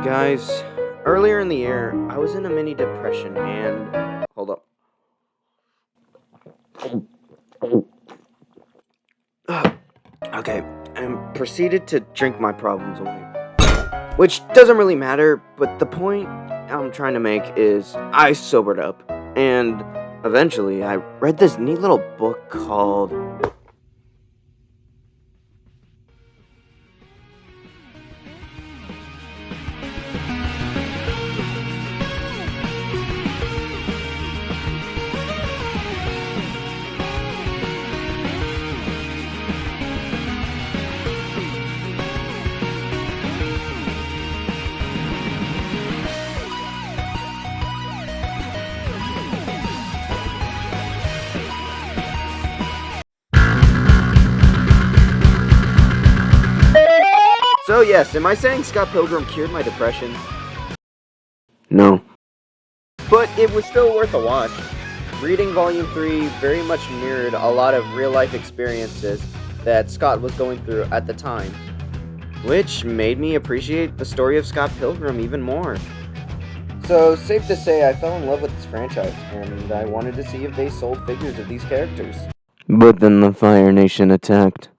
Guys, earlier in the year, I was in a mini depression and. Hold up. Okay, and proceeded to drink my problems away. Which doesn't really matter, but the point I'm trying to make is I sobered up. And eventually, I read this neat little book called. So, yes, am I saying Scott Pilgrim cured my depression? No. But it was still worth a watch. Reading Volume 3 very much mirrored a lot of real-life experiences that Scott was going through at the time, which made me appreciate the story of Scott Pilgrim even more. So, safe to say, I fell in love with this franchise, and I wanted to see if they sold figures of these characters. But then the Fire Nation attacked.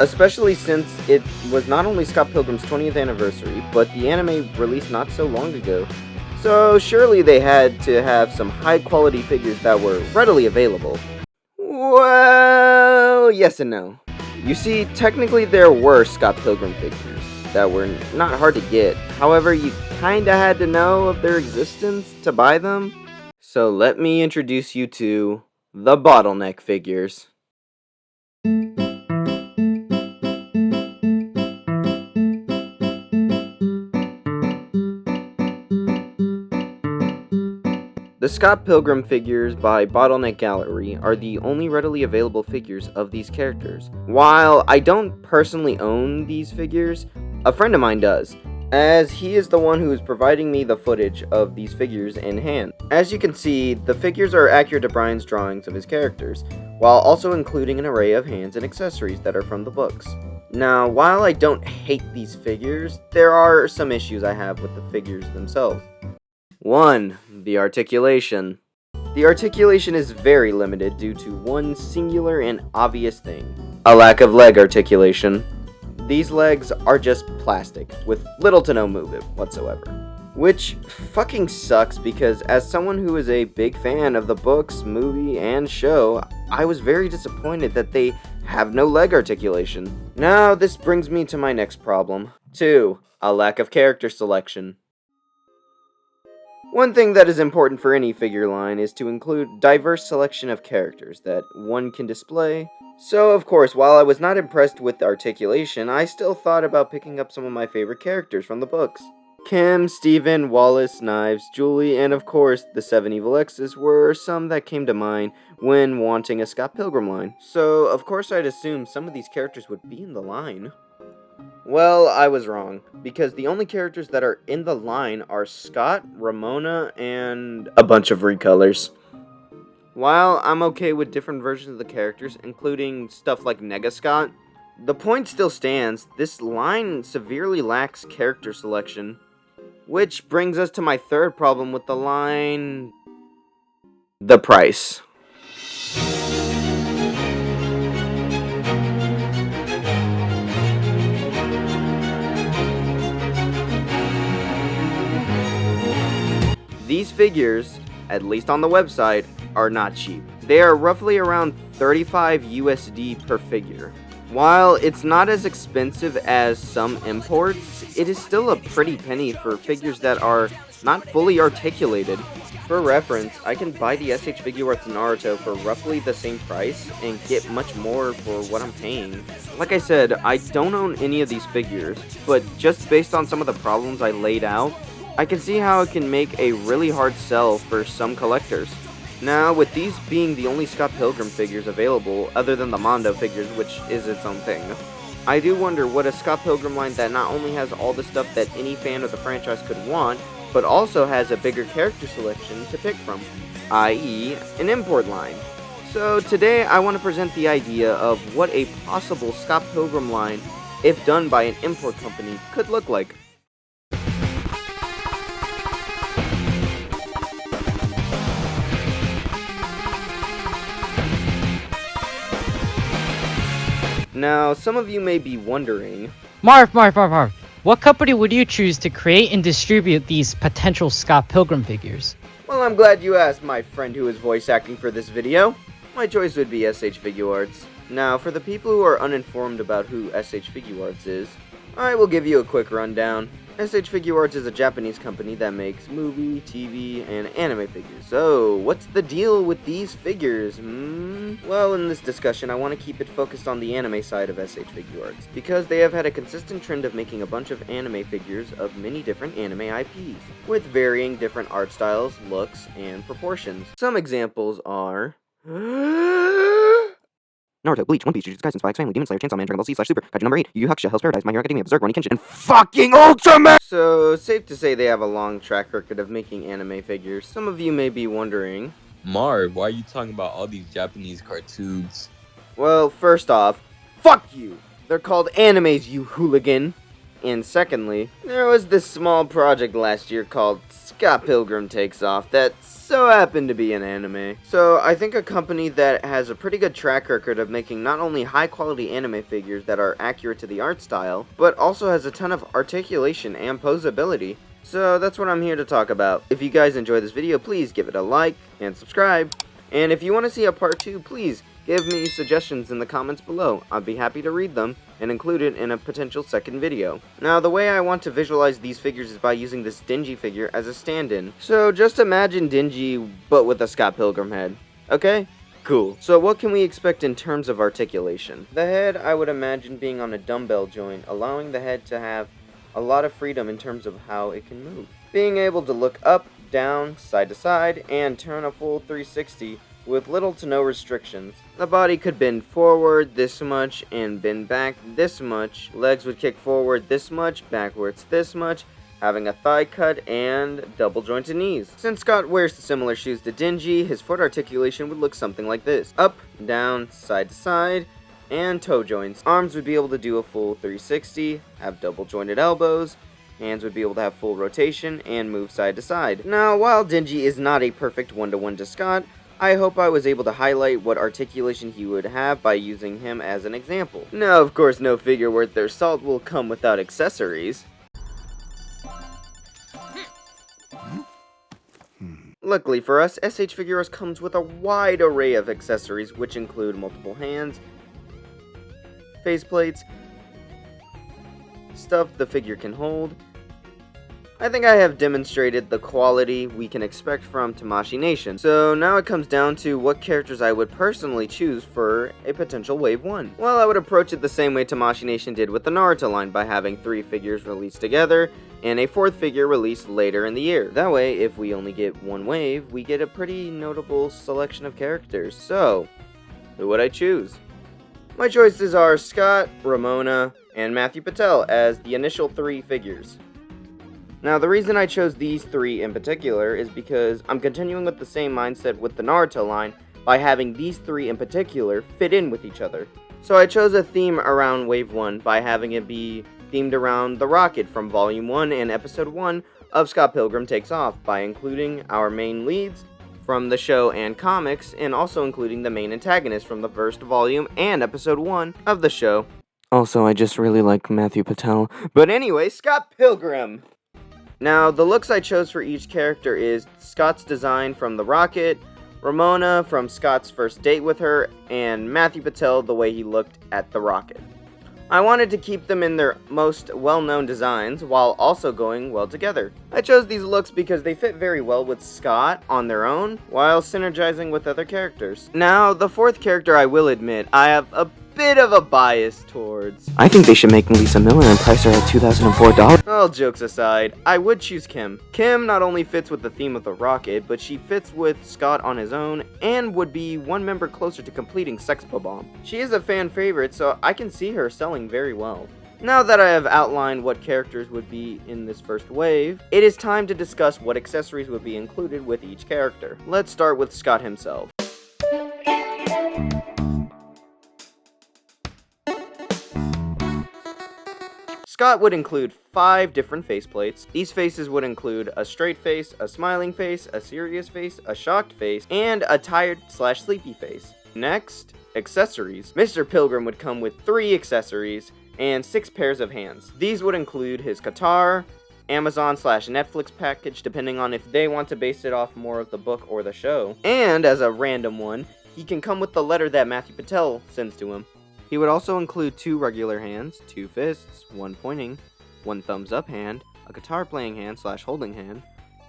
Especially since it was not only Scott Pilgrim's 20th anniversary, but the anime released not so long ago. So surely they had to have some high-quality figures that were readily available. Well, yes and no. You see, technically there were Scott Pilgrim figures that were not hard to get. However, you kinda had to know of their existence to buy them. So let me introduce you to the bottleneck figures. The Scott Pilgrim figures by Bottleneck Gallery are the only readily available figures of these characters. While I don't personally own these figures, a friend of mine does, as he is the one who is providing me the footage of these figures in hand. As you can see, the figures are accurate to Brian's drawings of his characters, while also including an array of hands and accessories that are from the books. Now, while I don't hate these figures, there are some issues I have with the figures themselves. 1. The articulation. The articulation is very limited due to one singular and obvious thing: a lack of leg articulation. These legs are just plastic, with little to no movement whatsoever. Which fucking sucks because as someone who is a big fan of the books, movie, and show, I was very disappointed that they have no leg articulation. Now this brings me to my next problem. 2. A lack of character selection. One thing that is important for any figure line is to include diverse selection of characters that one can display. So, of course, while I was not impressed with the articulation, I still thought about picking up some of my favorite characters from the books. Kim, Steven, Wallace, Knives, Julie, and of course, the 7 Evil X's were some that came to mind when wanting a Scott Pilgrim line. So, of course, I'd assume some of these characters would be in the line. Well, I was wrong, because the only characters that are in the line are Scott, Ramona, and a bunch of recolors. While I'm okay with different versions of the characters, including stuff like Nega Scott, the point still stands: this line severely lacks character selection. Which brings us to my third problem with the line: the price. These figures, at least on the website, are not cheap. They are roughly around 35 USD per figure. While it's not as expensive as some imports, it is still a pretty penny for figures that are not fully articulated. For reference, I can buy the S.H.Figuart's Naruto for roughly the same price and get much more for what I'm paying. Like I said, I don't own any of these figures, but just based on some of the problems I laid out, I can see how it can make a really hard sell for some collectors. Now, with these being the only Scott Pilgrim figures available, other than the Mondo figures, which is its own thing, I do wonder what a Scott Pilgrim line that not only has all the stuff that any fan of the franchise could want, but also has a bigger character selection to pick from, i.e. an import line. So today I want to present the idea of what a possible Scott Pilgrim line, if done by an import company, could look like. Now, some of you may be wondering, Marv. What company would you choose to create and distribute these potential Scott Pilgrim figures? well, I'm glad you asked, my friend who is voice acting for this video. My choice would be S.H.Figuart. Now, for the people who are uninformed about who S.H.Figuart is, I will give you a quick rundown. S.H.Figuart is a Japanese company that makes movie, TV, and anime figures. So, what's the deal with these figures? Well, in this discussion, I want to keep it focused on the anime side of S.H.Figuart, because they have had a consistent trend of making a bunch of anime figures of many different anime IPs, with varying different art styles, looks, and proportions. Some examples are... Naruto, Bleach, One Piece, Jujutsu Kaisen, Spy X Family, Demon Slayer, Chainsaw Man, Dragon Ball Z /Super, Kaiju number 8, Yu Yu Hakusho, Hell's Paradise, My Hero Academia, Berserk, Rurouni Kenshin, and fucking Ultraman! So, safe to say they have a long track record of making anime figures. Some of you may be wondering, Marv, why are you talking about all these Japanese cartoons? well, first off, fuck you! They're called animes, you hooligan! And secondly, there was this small project last year called Scott Pilgrim Takes Off that so happened to be an anime. So I think a company that has a pretty good track record of making not only high quality anime figures that are accurate to the art style, but also has a ton of articulation and posability. So that's what I'm here to talk about. If you guys enjoy this video, please give it a like and subscribe. And if you want to see a part 2, please give me suggestions in the comments below. I'd be happy to read them and include it in a potential second video. Now, the way I want to visualize these figures is by using this Dingy figure as a stand-in. So just imagine Dingy, but with a Scott Pilgrim head. Okay? Cool. So what can we expect in terms of articulation? The head, I would imagine being on a dumbbell joint, allowing the head to have a lot of freedom in terms of how it can move. Being able to look up, down, side to side, and turn a full 360 with little to no restrictions. The body could bend forward this much and bend back this much. Legs would kick forward this much, backwards this much, having a thigh cut and double jointed knees. Since Scott wears the similar shoes to Dingy, his foot articulation would look something like this. Up, down, side to side, and toe joints. Arms would be able to do a full 360, have double jointed elbows. Hands would be able to have full rotation and move side to side. Now, while Dingy is not a perfect one-to-one to Scott, I hope I was able to highlight what articulation he would have by using him as an example. Now, of course, no figure worth their salt will come without accessories. Luckily for us, S.H.Figuart comes with a wide array of accessories, which include multiple hands, faceplates, stuff the figure can hold. I think I have demonstrated the quality we can expect from Tamashii Nation. So now it comes down to what characters I would personally choose for a potential Wave 1. Well, I would approach it the same way Tamashii Nation did with the Naruto line by having 3 figures released together and a 4th figure released later in the year. That way, if we only get one wave, we get a pretty notable selection of characters. So, who would I choose? My choices are Scott, Ramona, and Matthew Pattel as the initial 3 figures. Now, the reason I chose these 3 in particular is because I'm continuing with the same mindset with the Naruto line by having these 3 in particular fit in with each other. So I chose a theme around Wave 1 by having it be themed around the rocket from Volume 1 and Episode 1 of Scott Pilgrim Takes Off by including our main leads from the show and comics, and also including the main antagonist from the first volume and Episode 1 of the show. Also, I just really like Matthew Pattel. But anyway, Scott Pilgrim! Now, the looks I chose for each character is Scott's design from the rocket, Ramona from Scott's first date with her, and Matthew Pattel the way he looked at the rocket. I wanted to keep them in their most well-known designs while also going well together. I chose these looks because they fit very well with Scott on their own while synergizing with other characters. Now, the 4th character, I will admit, I have a bit of a bias towards. I think they should make Lisa Miller and price her at $2,004. All jokes aside, I would choose Kim. Kim not only fits with the theme of the rocket, but she fits with Scott on his own and would be one member closer to completing Sex Bomb. She is a fan favorite, so I can see her selling very well. Now that I have outlined what characters would be in this first wave, it is time to discuss what accessories would be included with each character. Let's start with Scott himself. Scott would include 5 different faceplates. These faces would include a straight face, a smiling face, a serious face, a shocked face, and a tired/sleepy face. Next, Accessories. Mr. Pilgrim would come with 3 accessories and 6 pairs of hands. These would include his guitar, Amazon/Netflix package, depending on if they want to base it off more of the book or the show. And as a random one, he can come with the letter that Matthew Pattel sends to him. He would also include 2 regular hands, 2 fists, 1 pointing, 1 thumbs up hand, a guitar playing hand/holding hand,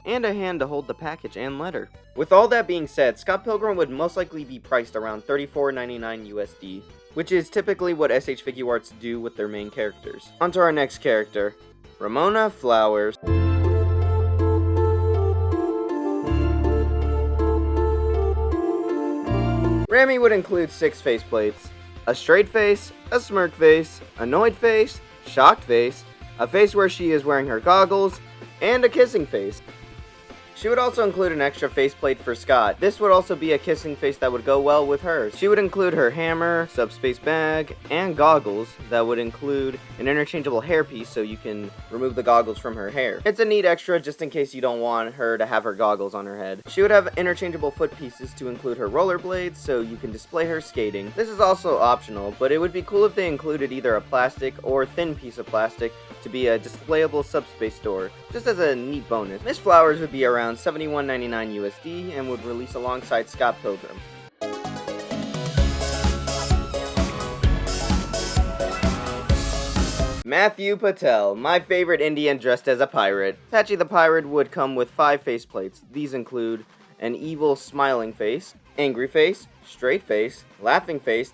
and a hand to hold the package and letter. With all that being said, Scott Pilgrim would most likely be priced around $34.99 USD, which is typically what S.H.Figuarts do with their main characters. On to our next character, Ramona Flowers. Rami would include 6 faceplates: a straight face, a smirk face, annoyed face, shocked face, a face where she is wearing her goggles, and a kissing face. She would also include an extra faceplate for Scott. This would also be a kissing face that would go well with hers. She would include her hammer, subspace bag, and goggles that would include an interchangeable hairpiece so you can remove the goggles from her hair. It's a neat extra just in case you don't want her to have her goggles on her head. She would have interchangeable foot pieces to include her rollerblades so you can display her skating. This is also optional, but it would be cool if they included either a plastic or thin piece of plastic to be a displayable subspace door, just as a neat bonus. Miss Flowers would be around $71.99 USD and would release alongside Scott Pilgrim. Matthew Pattel, my favorite Indian dressed as a pirate. Patchy the Pirate would come with 5 faceplates. These include an evil smiling face, angry face, straight face, laughing face,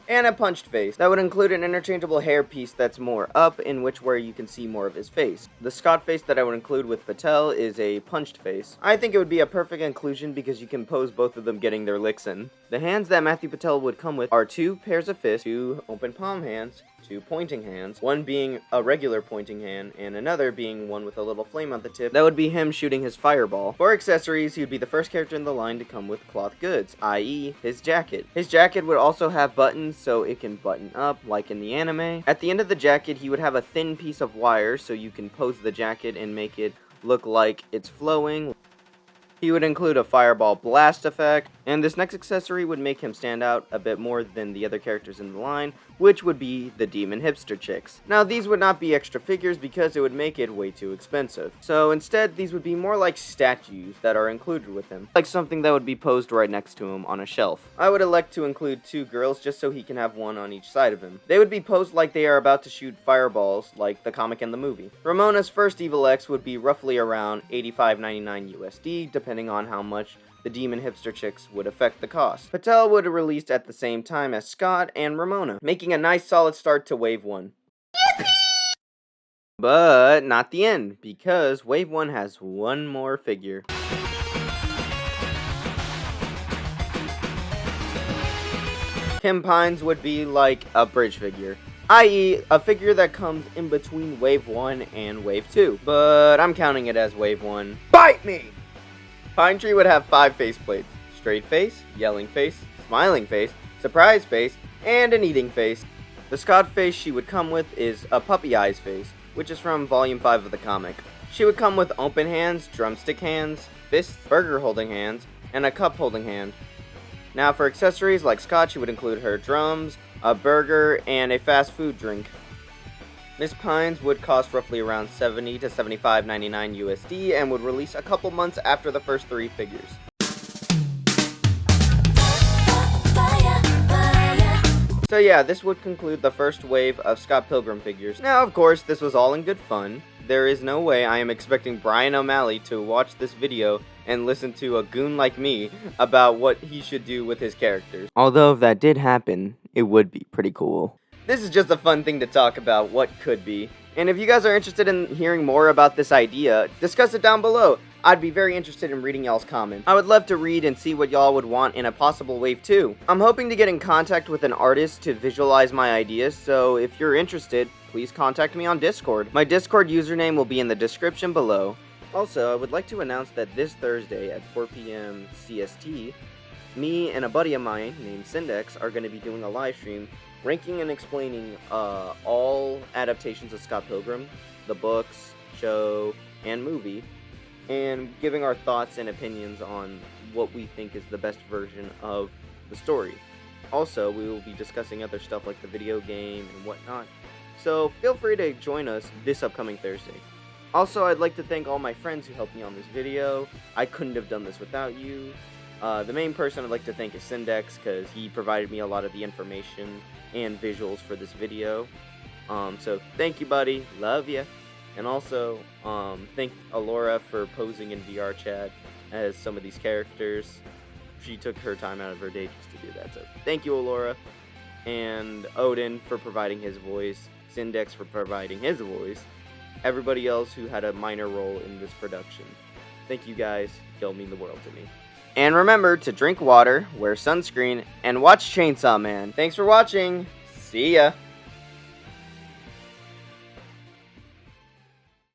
and a punched face. That would include an interchangeable hairpiece that's more up, in which where you can see more of his face. The Scott face that I would include with Pattel is a punched face. I think it would be a perfect inclusion because you can pose both of them getting their licks in. The hands that Matthew Pattel would come with are 2 pairs of fists, 2 open palm hands, 2 pointing hands, one being a regular pointing hand, and another being one with a little flame on the tip. That would be him shooting his fireball. For accessories, he would be the first character in the line to come with cloth goods, i.e. his jacket. His jacket would also have buttons so it can button up, like in the anime. At the end of the jacket, he would have a thin piece of wire so you can pose the jacket and make it look like it's flowing. He would include a fireball blast effect, and this next accessory would make him stand out a bit more than the other characters in the line, which would be the demon hipster chicks. Now these would not be extra figures because it would make it way too expensive. So instead these would be more like statues that are included with him, like something that would be posed right next to him on a shelf. I would elect to include 2 girls just so he can have one on each side of him. They would be posed like they are about to shoot fireballs like the comic and the movie. Ramona's first Evil X would be roughly around $85.99 USD, depending on how much the demon hipster chicks would affect the cost. Pattel would have released at the same time as Scott and Ramona, making a nice solid start to Wave 1. But not the end, because Wave 1 has one more figure. Kim Pines would be like a bridge figure, i.e. a figure that comes in between Wave 1 and Wave 2, but I'm counting it as Wave 1. Bite me! Pine Tree would have 5 faceplates: straight face, yelling face, smiling face, surprise face, and an eating face. The Scott face she would come with is a puppy eyes face, which is from volume 5 of the comic. She would come with open hands, drumstick hands, fists, burger holding hands, and a cup holding hand. Now for accessories, like Scott, she would include her drums, a burger, and a fast food drink. Miss Pines would cost roughly around $70 to $75.99 USD and would release a couple months after the first 3 figures. So yeah, this would conclude the first wave of Scott Pilgrim figures. Now, of course, this was all in good fun. There is no way I am expecting Brian O'Malley to watch this video and listen to a goon like me about what he should do with his characters. Although if that did happen, it would be pretty cool. This is just a fun thing to talk about what could be. And if you guys are interested in hearing more about this idea, discuss it down below. I'd be very interested in reading y'all's comments. I would love to read and see what y'all would want in a possible wave 2. I'm hoping to get in contact with an artist to visualize my ideas, so if you're interested, please contact me on Discord. My Discord username will be in the description below. Also, I would like to announce that this Thursday at 4 p.m. CST, me and a buddy of mine named Syndex are going to be doing a live stream ranking and explaining all adaptations of Scott Pilgrim, the books, show, and movie, and giving our thoughts and opinions on what we think is the best version of the story. Also, we will be discussing other stuff like the video game and whatnot, so feel free to join us this upcoming Thursday. Also, I'd like to thank all my friends who helped me on this video. I couldn't have done this without you. The main person I'd like to thank is Syndex, because he provided me a lot of the information and visuals for this video. So thank you, buddy. Love ya. And also, thank Alora for posing in VR chat as some of these characters. She took her time out of her day just to do that. So thank you, Alora. And Odin for providing his voice. Syndex for providing his voice. Everybody else who had a minor role in this production. Thank you guys. You'll mean the world to me. And remember to drink water, wear sunscreen, and watch Chainsaw Man. Thanks for watching. See ya.